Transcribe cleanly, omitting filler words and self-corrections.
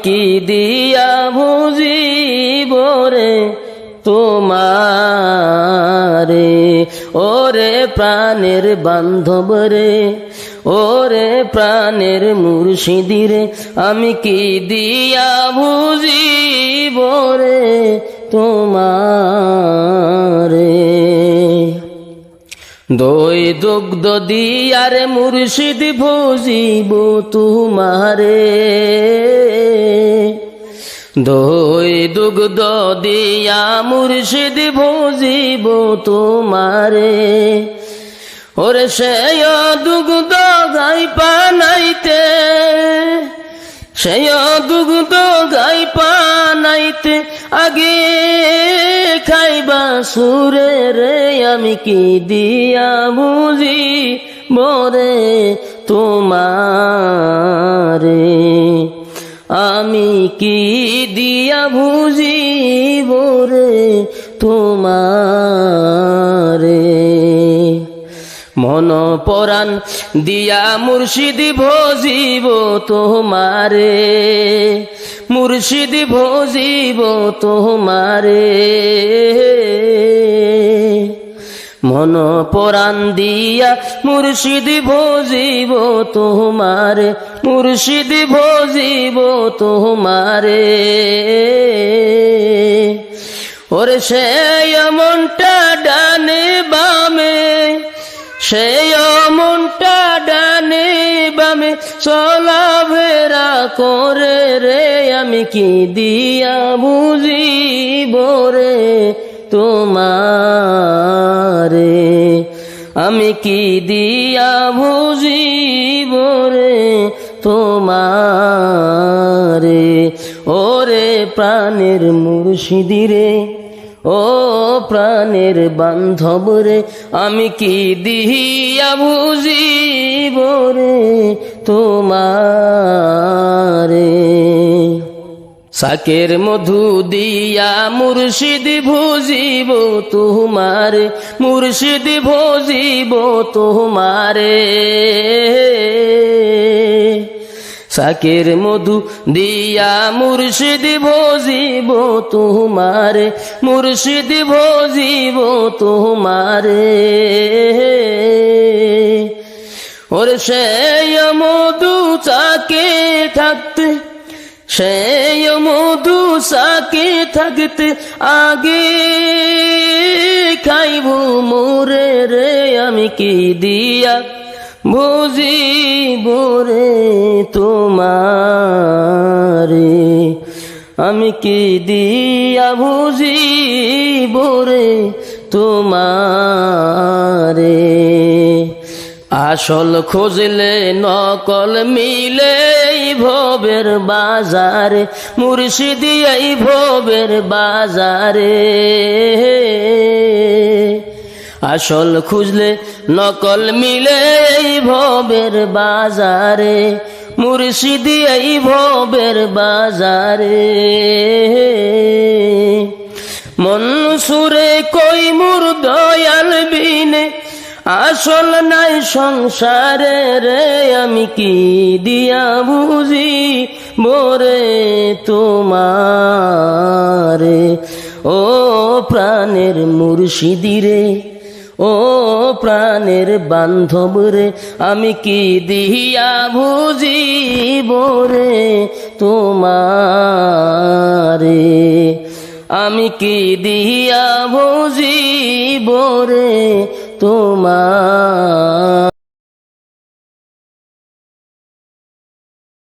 কি দিয়া বুঝিব রে তোমারে, ওরে প্রাণের বান্ধব রে, ওরে প্রাণের মুর্শিদি রে, আমি কি দিয়া বুঝিব রে তোমারে। দই দুগ্ধ দিয়ারে মুর্শিদ বুঝিব তোমারে, দই দুগ্ধ দিয়া মুর্শিদ বুঝিব তোমারে। ওরে সেই দুগ্ধ গাই পানাইতে, সেই দুগ্ধ গাই পানাইতে আগে খাইবা সুরে রে, আমি কি দিয়া বুঝি বরে তোমারে, আমি কি দিয়া বুঝি বরে তোমারে। মন পরাণ দিয়া মুর্শিদ ভজিব তোমারে, মুর্শিদ ভজিব তোমারে। মন পরাণ দিয়া মুর্শিদ ভজিব তোমারে, মুর্শিদ ভজিব তোমারে। ওরে সেই মনটা ডানে বামে, সেই মনটা ডানে বামে চলাফেরা করে রে, আমি কি দিয়া বুঝিব রে তোমারে, আমি কি দিয়া বুঝিব রে তোমারে। ওরে প্রাণের মুর্শিদি রে, ও প্রাণের বান্ধব রে, আমি কি দিয়া বুঝিব রে তোমারে। সাকের মধু দিয়া মুর্শিদ ভজিব তোমারে, মুর্শিদ ভজিব তোমারে। সাকের মধু দিয়া মুর্শিদ ভজিব তোমারে, মুর্শিদ ভজিব তোমারে। ওরে সেই মধু চাকে থাকতে, সেই মধু চাকে থাকতে আগে খাইব মোরে রে, আমি কি দিয়া বুঝিব রে তোমারে, আমি কি দিয়া বুঝিব রে তোমারে। আসল খুঁজলে নকল মিলে এই ভবের বাজারে, মুর্শিদ এই ভবের বাজারে। আসল খুঁজলে নকল মিলে এই ভবের বাজারে, মুর্শিদ এই ভবের বাজারে। মন সুরে কই মুর দয়াল বিনে আসল নাই সংসারে রে, আমি কি দিয়া বুঝি বরে তোমারে। ও প্রাণের মুর্শিদি রে, ও প্রাণের বান্ধব রে, আমি কি দিয়া বুঝিব রে তোমারে, আমি কি দিয়া বুঝিব রে তোমার।